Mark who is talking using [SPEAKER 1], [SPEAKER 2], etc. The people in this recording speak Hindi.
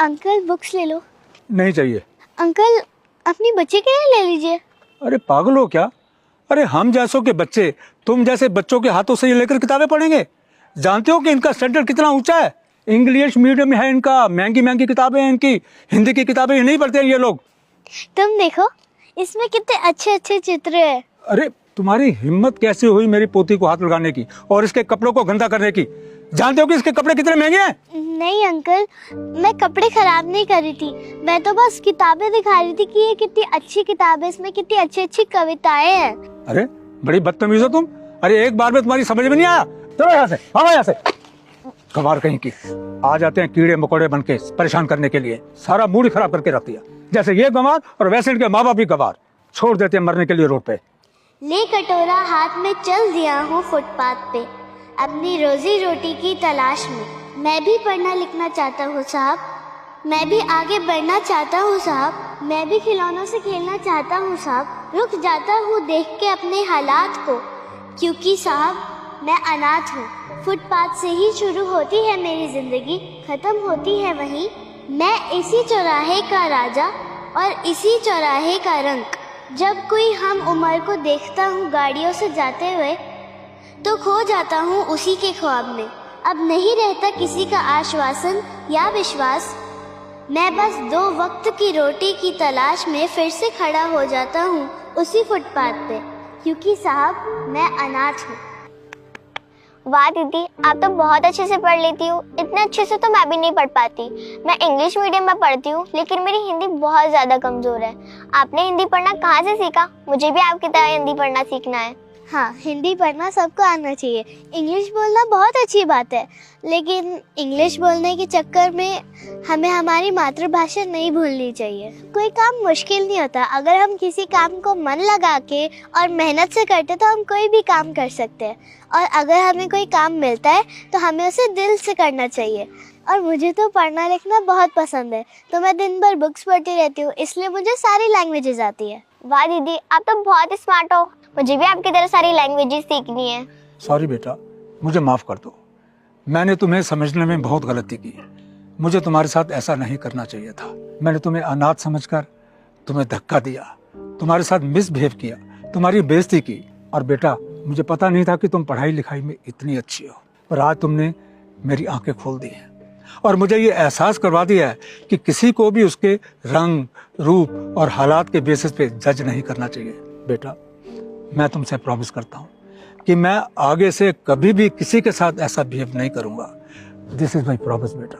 [SPEAKER 1] अंकल बुक्स ले लो।
[SPEAKER 2] नहीं चाहिए।
[SPEAKER 1] अंकल अपनी बच्चे के लिए ले लीजिए।
[SPEAKER 2] अरे पागल हो क्या? अरे हम जैसों के बच्चे तुम जैसे बच्चों के हाथों से ये लेकर किताबें पढ़ेंगे? जानते हो कि इनका स्टैंडर्ड कितना ऊंचा है? इंग्लिश मीडियम है इनका, महंगी महंगी किताबें हैं इनकी, हिंदी की किताबें ही नहीं पढ़ते हैं ये लोग।
[SPEAKER 1] तुम देखो इसमें कितने अच्छे अच्छे चित्र है।
[SPEAKER 2] अरे तुम्हारी हिम्मत कैसे हुई मेरी पोती को हाथ लगाने की और इसके कपड़ों को गंदा करने की? जानते हो कि इसके कपड़े कितने महंगे हैं?
[SPEAKER 1] नहीं अंकल, मैं कपड़े खराब नहीं कर रही थी, मैं तो बस किताबें दिखा रही थी कि ये कितनी अच्छी किताब है, इसमें कितनी अच्छी अच्छी कविताएं हैं।
[SPEAKER 2] अरे बड़ी बदतमीज हो तुम। अरे एक बार में तुम्हारी समझ में नहीं आया? चलो यहाँ से, हाँ यहाँ से। गवार कहीं की आ जाते हैं कीड़े मकोड़े बन के परेशान करने के लिए, सारा मूड ही खराब करके रख दिया। जैसे ये गंवार और वैसे इनके माँ बाप भी गंवार, छोड़ देते हैं मरने के लिए रोड पे।
[SPEAKER 1] ले कटोरा हाथ में चल दिया हूँ फुटपाथ पे, अपनी रोजी रोटी की तलाश में। मैं भी पढ़ना लिखना चाहता हूँ साहब, मैं भी आगे बढ़ना चाहता हूँ साहब, मैं भी खिलौनों से खेलना चाहता हूँ साहब। रुक जाता हूँ देख के अपने हालात को, क्योंकि साहब मैं अनाथ हूँ। फुटपाथ से ही शुरू होती है मेरी जिंदगी, खत्म होती है वहीं। मैं इसी चौराहे का राजा और इसी चौराहे का रंक। जब कोई हम उम्र को देखता हूँ गाड़ियों से जाते हुए, तो खो जाता हूँ उसी के ख्वाब में। अब नहीं रहता किसी का आश्वासन या विश्वास, मैं बस 2 वक्त की रोटी की तलाश में फिर से खड़ा हो जाता हूँ उसी फुटपाथ पे, क्योंकि साहब मैं अनाथ हूँ। वाह दीदी, आप तो बहुत अच्छे से पढ़ लेती हो। इतने अच्छे से तो मैं भी नहीं पढ़ पाती। मैं इंग्लिश मीडियम में पढ़ती हूँ, लेकिन मेरी हिंदी बहुत ज़्यादा कमज़ोर है। आपने हिंदी पढ़ना कहाँ से सीखा? मुझे भी आपकी तरह हिंदी पढ़ना सीखना है। हाँ, हिंदी पढ़ना सबको आना चाहिए। इंग्लिश बोलना बहुत अच्छी बात है, लेकिन इंग्लिश बोलने के चक्कर में हमें हमारी मातृभाषा नहीं भूलनी चाहिए। कोई काम मुश्किल नहीं होता, अगर हम किसी काम को मन लगा के और मेहनत से करते तो हम कोई भी काम कर सकते हैं। और अगर हमें कोई काम मिलता है तो हमें उसे दिल से करना चाहिए। और मुझे तो पढ़ना लिखना बहुत पसंद है, तो मैं दिन भर बुक्स पढ़ती रहती हूँ, इसलिए मुझे सारी लैंग्वेजेस आती है। वाह दीदी, आप तो बहुत स्मार्ट हो। मुझे भी आपकी तरह सारी लैंग्वेजेस सीखनी है।
[SPEAKER 2] सॉरी बेटा, मुझे माफ कर दो। मैंने तुम्हें समझने में बहुत गलती की। मुझे तुम्हारे साथ ऐसा नहीं करना चाहिए था। मैंने तुम्हें अनाथ समझकर तुम्हें धक्का दिया, तुम्हारे साथ मिसबिहेव किया, तुम्हारी बेइज्जती की। और बेटा, मुझे पता नहीं था कि तुम पढ़ाई लिखाई में इतनी अच्छी हो, पर आज तुमने मेरी आंखें खोल दी हैं और मुझे ये एहसास करवा दिया है कि किसी को भी उसके रंग, रूप और हालात के बेसिस पे जज नहीं करना चाहिए। बेटा, मैं तुमसे प्रॉमिस करता हूँ कि मैं आगे से कभी भी किसी के साथ ऐसा बिहेव नहीं करूँगा। दिस इज माई प्रॉमिस बेटा।